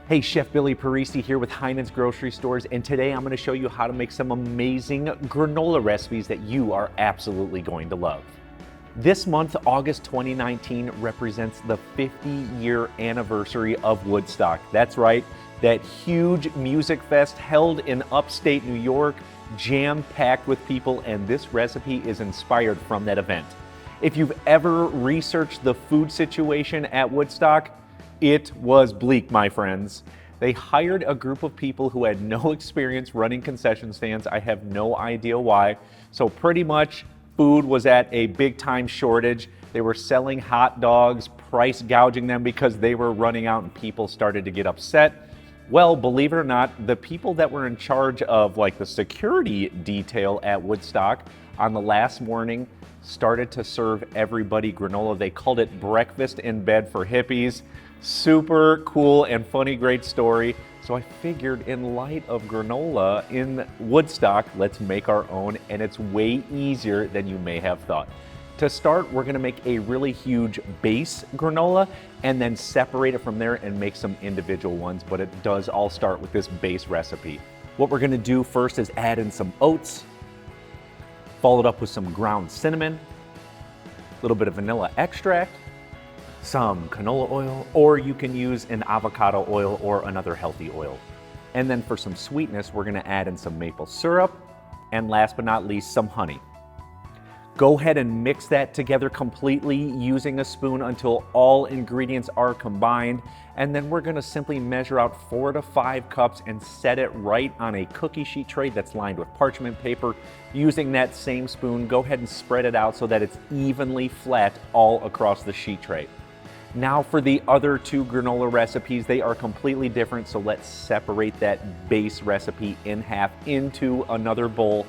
Hey, Chef Billy Parisi here with Heinen's Grocery Stores, and today I'm going to show you how to make some amazing granola recipes that you are absolutely going to love. This month, August 2019, represents the 50-year anniversary of Woodstock. That's right, that huge music fest held in upstate New York, jam-packed with people, and this recipe is inspired from that event. If you've ever researched the food situation at Woodstock, it was bleak, my friends. They hired a group of people who had no experience running concession stands. I have no idea why. So pretty much food was at a big time shortage. They were selling hot dogs, price gouging them because they were running out, and people started to get upset. Well, believe it or not, the people that were in charge of the security detail at Woodstock on the last morning started to serve everybody granola. They called it breakfast in bed for hippies. Super cool and funny, great story. So I figured, in light of granola in Woodstock, let's make our own, and it's way easier than you may have thought. To start, we're gonna make a really huge base granola and then separate it from there and make some individual ones, but it does all start with this base recipe. What we're gonna do first is add in some oats, followed up with some ground cinnamon, a little bit of vanilla extract, some canola oil, or you can use an avocado oil or another healthy oil. And then for some sweetness, we're gonna add in some maple syrup, and last but not least, some honey. Go ahead and mix that together completely using a spoon until all ingredients are combined, and then we're gonna simply measure out 4 to 5 cups and set it right on a cookie sheet tray that's lined with parchment paper. Using that same spoon, go ahead and spread it out so that it's evenly flat all across the sheet tray. Now for the other two granola recipes, they are completely different, so let's separate that base recipe in half into another bowl.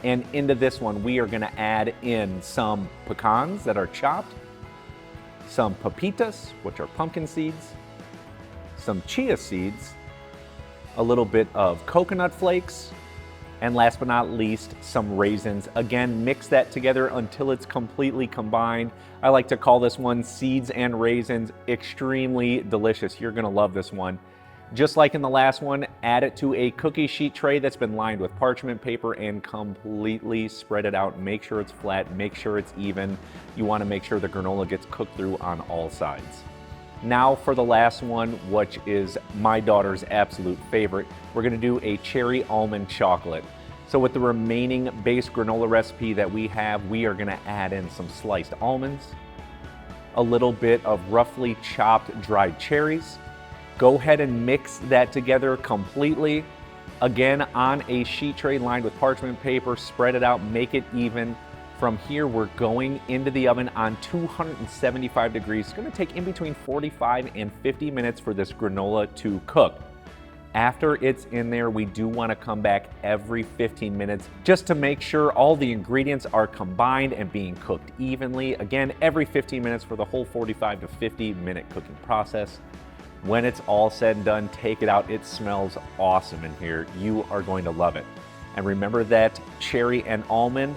And into this one, we are gonna add in some pecans that are chopped, some pepitas, which are pumpkin seeds, some chia seeds, a little bit of coconut flakes, and last but not least, some raisins. Again, mix that together until it's completely combined. I like to call this one seeds and raisins. Extremely delicious. You're gonna love this one. Just like in the last one, add it to a cookie sheet tray that's been lined with parchment paper and completely spread it out. Make sure it's flat, make sure it's even. You wanna make sure the granola gets cooked through on all sides. Now for the last one, which is my daughter's absolute favorite, we're gonna do a cherry almond chocolate. So with the remaining base granola recipe that we have, we are gonna add in some sliced almonds, a little bit of roughly chopped dried cherries. Go ahead and mix that together completely. Again, on a sheet tray lined with parchment paper, spread it out, make it even. From here, we're going into the oven on 275 degrees. It's gonna take in between 45 and 50 minutes for this granola to cook. After it's in there, we do wanna come back every 15 minutes just to make sure all the ingredients are combined and being cooked evenly. Again, every 15 minutes for the whole 45 to 50 minute cooking process. When it's all said and done, take it out. It smells awesome in here. You are going to love it. And remember that cherry and almond.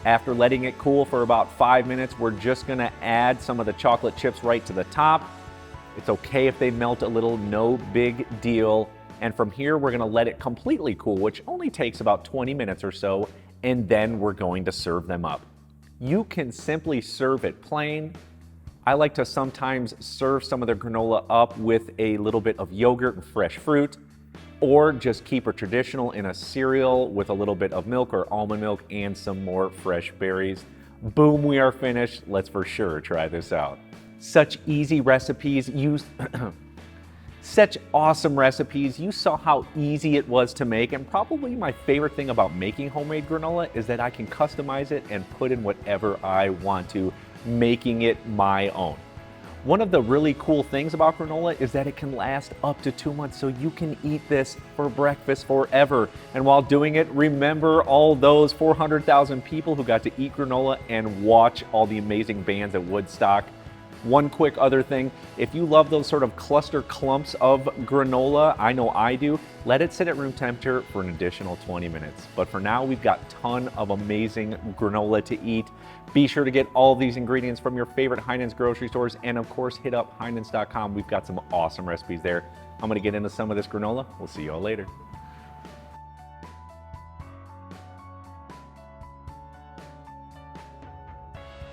After letting it cool for about 5 minutes, we're just gonna add some of the chocolate chips right to the top. It's okay if they melt a little, no big deal. And from here, we're gonna let it completely cool, which only takes about 20 minutes or so, and then we're going to serve them up. You can simply serve it plain. I like to sometimes serve some of the granola up with a little bit of yogurt and fresh fruit, or just keep it traditional in a cereal with a little bit of milk or almond milk and some more fresh berries. Boom, we are finished. Let's for sure try this out. Such easy recipes, such awesome recipes. You saw how easy it was to make, and probably my favorite thing about making homemade granola is that I can customize it and put in whatever I want to, making it my own. One of the really cool things about granola is that it can last up to 2 months, so you can eat this for breakfast forever. And while doing it, remember all those 400,000 people who got to eat granola and watch all the amazing bands at Woodstock. One quick other thing, if you love those sort of cluster clumps of granola, I know I do, let it sit at room temperature for an additional 20 minutes. But for now, we've got a ton of amazing granola to eat. Be sure to get all these ingredients from your favorite Heinen's grocery stores, and of course, hit up Heinens.com. We've got some awesome recipes there. I'm gonna get into some of this granola. We'll see you all later.